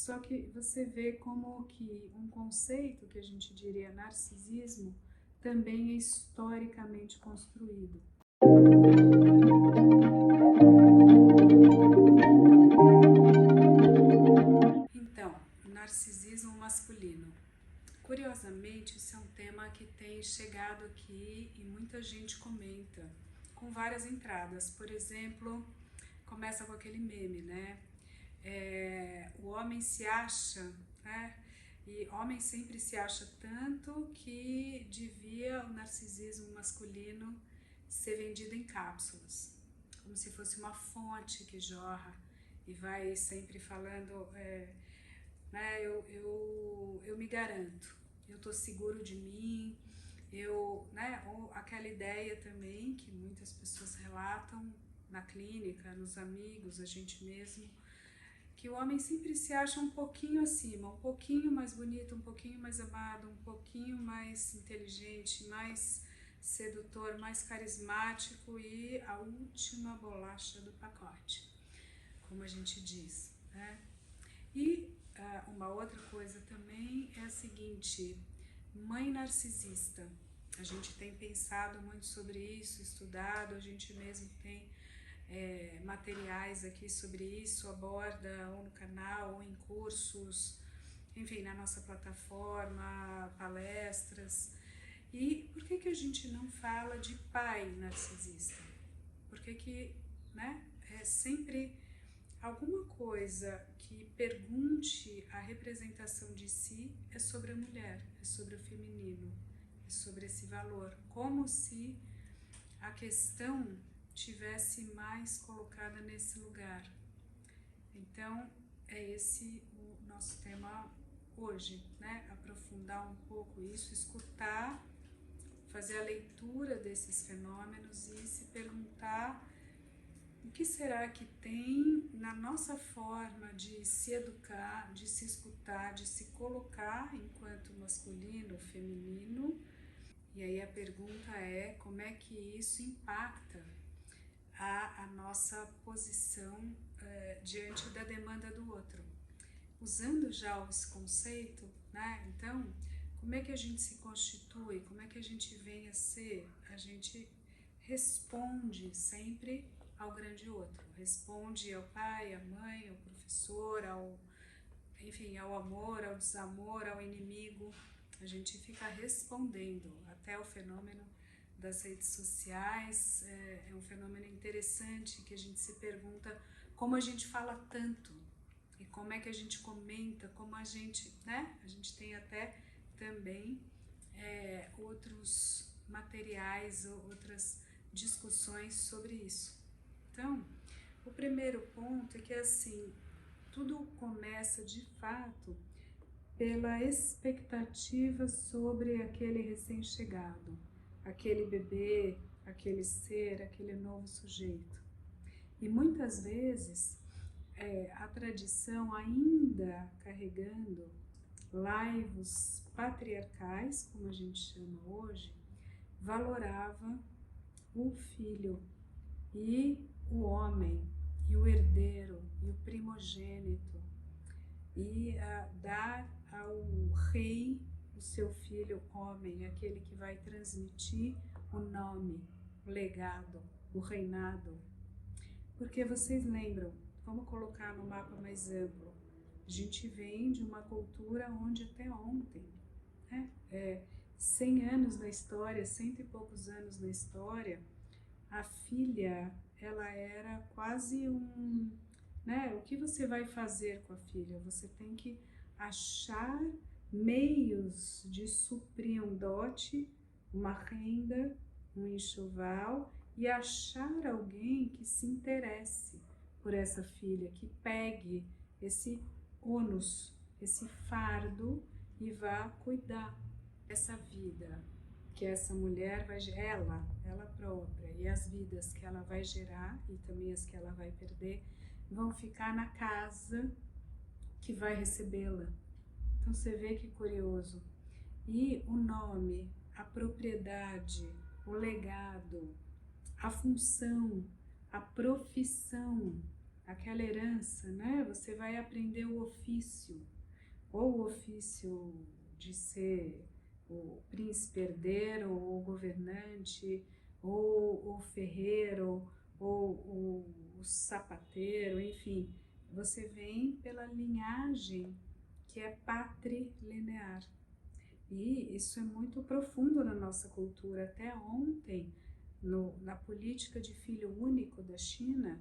Só que você vê como que um conceito que a gente diria narcisismo também é historicamente construído. Então, o narcisismo masculino. Curiosamente, esse é um tema que tem chegado aqui e muita gente comenta, com várias entradas. Por exemplo, começa com aquele meme, né? O homem se acha, né? E homem sempre se acha tanto que devia o narcisismo masculino ser vendido em cápsulas, como se fosse uma fonte que jorra e vai sempre falando, né? Eu me garanto, eu tô seguro de mim, né? Ou aquela ideia também que muitas pessoas relatam na clínica, nos amigos, a gente mesmo, que o homem sempre se acha um pouquinho acima, um pouquinho mais bonito, um pouquinho mais amado, um pouquinho mais inteligente, mais sedutor, mais carismático e a última bolacha do pacote, como a gente diz, né? E uma outra coisa também é a seguinte: mãe narcisista. A gente tem pensado muito sobre isso, estudado, a gente mesmo tem materiais aqui sobre isso, aborda ou no canal, ou em cursos, enfim, na nossa plataforma, palestras. E por que a gente não fala de pai narcisista? Por que, né, é sempre alguma coisa que pergunte a representação de si é sobre a mulher, é sobre o feminino, é sobre esse valor, como se a questão tivesse mais colocada nesse lugar. Então, é esse o nosso tema hoje, né? Aprofundar um pouco isso, escutar, fazer a leitura desses fenômenos e se perguntar o que será que tem na nossa forma de se educar, de se escutar, de se colocar enquanto masculino, feminino. E aí a pergunta é como é que isso impacta a nossa posição diante da demanda do outro. Usando já esse conceito, né? Então, como é que a gente se constitui, como é que a gente vem a ser? A gente responde sempre ao grande outro, responde ao pai, à mãe, ao professor, enfim, ao amor, ao desamor, ao inimigo. A gente fica respondendo. Até o fenômeno das redes sociais é um fenômeno interessante, que a gente se pergunta como a gente fala tanto e como é que a gente comenta, como a gente, né? A gente tem até também outros materiais, outras discussões sobre isso. Então, o primeiro ponto é que assim, tudo começa de fato pela expectativa sobre aquele recém-chegado, aquele bebê, aquele ser, aquele novo sujeito. E muitas vezes a tradição, ainda carregando laivos patriarcais, como a gente chama hoje, valorava o filho e o homem, e o herdeiro, e o primogênito, e dar ao rei o seu filho homem, aquele que vai transmitir o nome, o legado, o reinado. Porque vocês lembram, vamos colocar no mapa mais amplo, a gente vem de uma cultura onde até ontem, né, 100 anos na história, 100 e poucos anos na história, a filha, ela era quase né, o que você vai fazer com a filha? Você tem que achar meios de suprir um dote, uma renda, um enxoval e achar alguém que se interesse por essa filha, que pegue esse ônus, esse fardo e vá cuidar dessa vida que essa mulher vai, ela própria, e as vidas que ela vai gerar e também as que ela vai perder, vão ficar na casa que vai recebê-la. Então você vê que curioso. E o nome, a propriedade, o legado, a função, a profissão, aquela herança, né? Você vai aprender o ofício, ou o ofício de ser o príncipe herdeiro, ou o governante, ou o ferreiro, ou o sapateiro, enfim. Você vem pela linhagem que é patrilinear. E isso é muito profundo na nossa cultura. Até ontem, na política de filho único da China,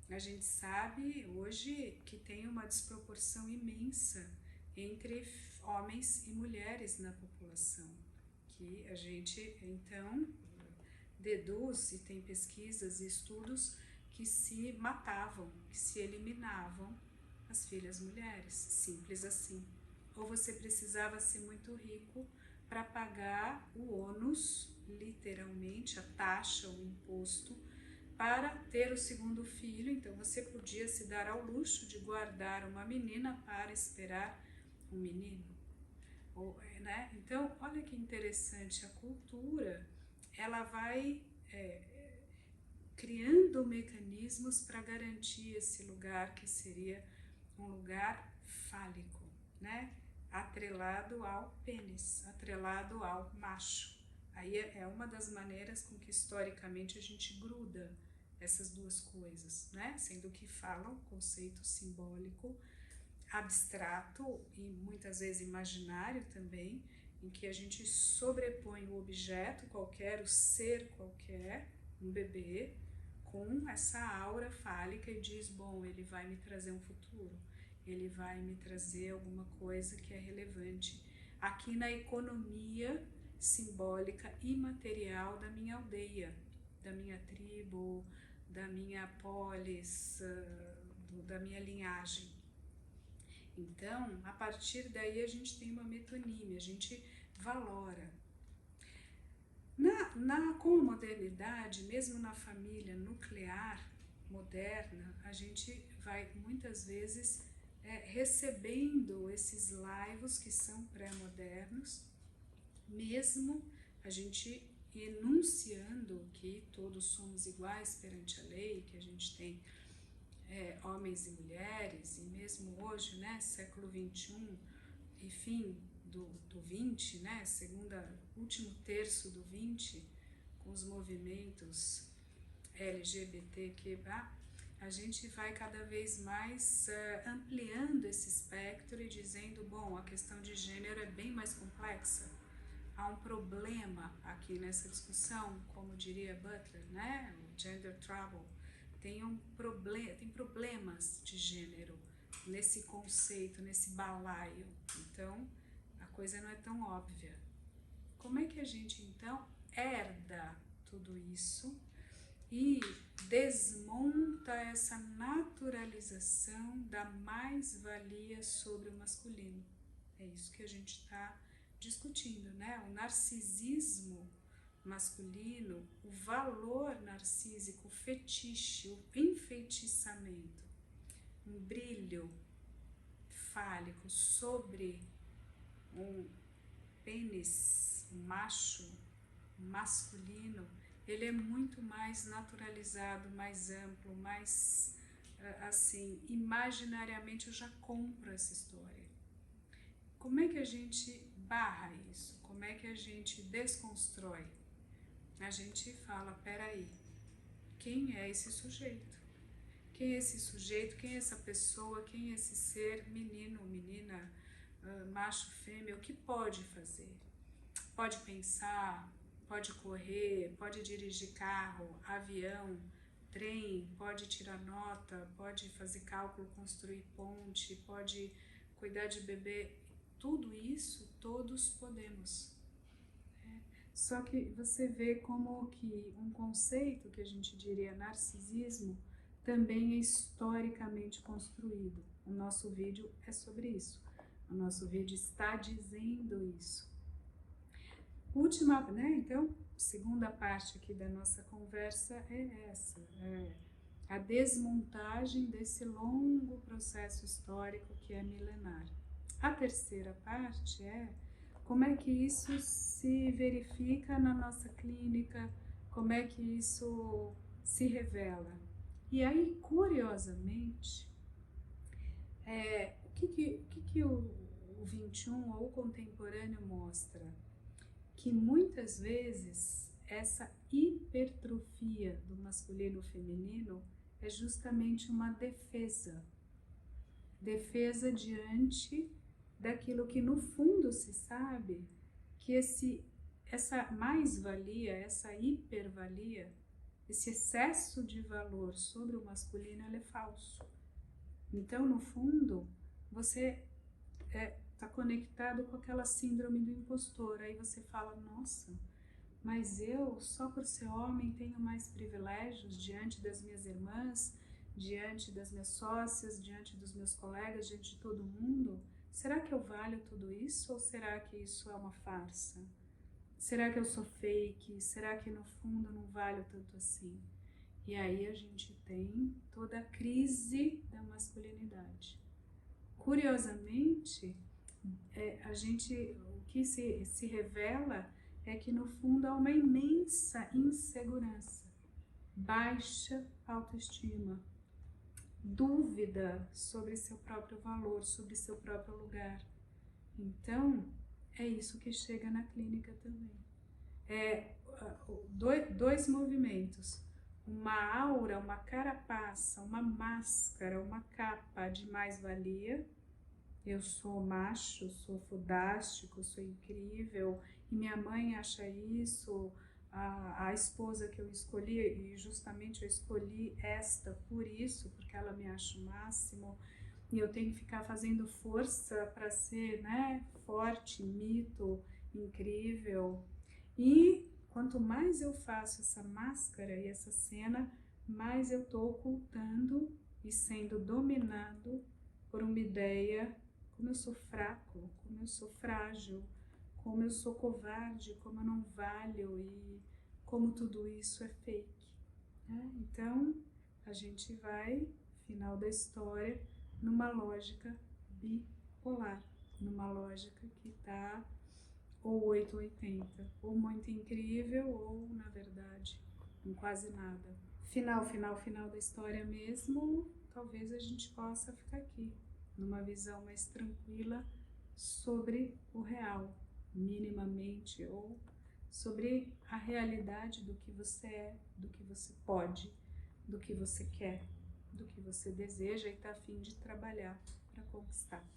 a gente sabe hoje que tem uma desproporção imensa entre homens e mulheres na população, que a gente então deduz, e tem pesquisas e estudos que se matavam, que se eliminavam as filhas mulheres, simples assim. Ou você precisava ser muito rico para pagar o ônus, literalmente, a taxa, o imposto, para ter o segundo filho. Então você podia se dar ao luxo de guardar uma menina para esperar um menino. Né? Então, olha que interessante, a cultura, ela vai criando mecanismos para garantir esse lugar que seria um lugar fálico, né? Atrelado ao pênis, atrelado ao macho. Aí é uma das maneiras com que historicamente a gente gruda essas duas coisas, né? Sendo que falam conceito simbólico, abstrato e muitas vezes imaginário também, em que a gente sobrepõe o objeto qualquer, o ser qualquer, um bebê, com essa aura fálica e diz, bom, ele vai me trazer um futuro, ele vai me trazer alguma coisa que é relevante aqui na economia simbólica e material da minha aldeia, da minha tribo, da minha polis, da minha linhagem. Então, a partir daí a gente tem uma metonímia, a gente valora. Com a modernidade, mesmo na família nuclear moderna, a gente vai muitas vezes recebendo esses laivos que são pré-modernos, mesmo a gente enunciando que todos somos iguais perante a lei, que a gente tem homens e mulheres, e mesmo hoje, né, século XXI, e fim do 20, né, último terço do 20, com os movimentos LGBTQ+, a gente vai cada vez mais ampliando esse espectro e dizendo, bom, a questão de gênero é bem mais complexa. Há um problema aqui nessa discussão, como diria Butler, né, o gender trouble. Tem problemas de gênero nesse conceito, nesse balaio. Então, a coisa não é tão óbvia. Como é que a gente, então, herda tudo isso e desmonta essa naturalização da mais-valia sobre o masculino? É isso que a gente está discutindo, né? O narcisismo masculino, o valor narcísico, o fetiche, o enfeitiçamento, um brilho fálico sobre um pênis, um macho masculino, ele é muito mais naturalizado, mais amplo, mais assim, imaginariamente eu já compro essa história. Como é que a gente barra isso? Como é que a gente desconstrói? A gente fala, peraí, quem é esse sujeito? Quem é esse sujeito? Quem é essa pessoa? Quem é esse ser, menino, menina, macho, fêmea? O que pode fazer? Pode pensar, pode correr, pode dirigir carro, avião, trem, pode tirar nota, pode fazer cálculo, construir ponte, pode cuidar de bebê. Tudo isso todos podemos. Só que você vê como que um conceito que a gente diria narcisismo também é historicamente construído. O nosso vídeo é sobre isso. O nosso vídeo está dizendo isso. Última, né? Então, segunda parte aqui da nossa conversa é essa, a desmontagem desse longo processo histórico que é milenar. A terceira parte é como é que isso se verifica na nossa clínica, como é que isso se revela. E aí, curiosamente, o que o 21 ou o contemporâneo mostra? Que muitas vezes essa hipertrofia do masculino e feminino é justamente uma defesa diante daquilo que no fundo se sabe que essa mais-valia, essa hipervalia, esse excesso de valor sobre o masculino, ele é falso. Então, no fundo, você está conectado com aquela síndrome do impostor. Aí você fala, nossa, mas eu, só por ser homem, tenho mais privilégios diante das minhas irmãs, diante das minhas sócias, diante dos meus colegas, diante de todo mundo? Será que eu valho tudo isso ou será que isso é uma farsa? Será que eu sou fake? Será que no fundo não valho tanto assim? E aí a gente tem toda a crise da masculinidade. Curiosamente, o que se revela é que no fundo há uma imensa insegurança, baixa autoestima, dúvida sobre seu próprio valor, sobre seu próprio lugar. Então, é isso que chega na clínica também. Dois movimentos, uma aura, uma carapaça, uma máscara, uma capa de mais-valia. Eu sou macho, sou fodástico, sou incrível, e minha mãe acha isso, a esposa que eu escolhi, e justamente eu escolhi esta por isso, porque ela me acha o máximo, e eu tenho que ficar fazendo força para ser, né, forte, mito, incrível. E quanto mais eu faço essa máscara e essa cena, mais eu estou ocultando e sendo dominado por uma ideia como eu sou fraco, como eu sou frágil, como eu sou covarde, como eu não valho e como tudo isso é fake. Né? Então, a gente vai, final da história, numa lógica bipolar, numa lógica que está ou 880, ou muito incrível, ou, na verdade, em quase nada. Final da história mesmo, talvez a gente possa ficar aqui, numa visão mais tranquila sobre o real, minimamente, ou sobre a realidade do que você é, do que você pode, do que você quer, do que você deseja e está a fim de trabalhar para conquistar.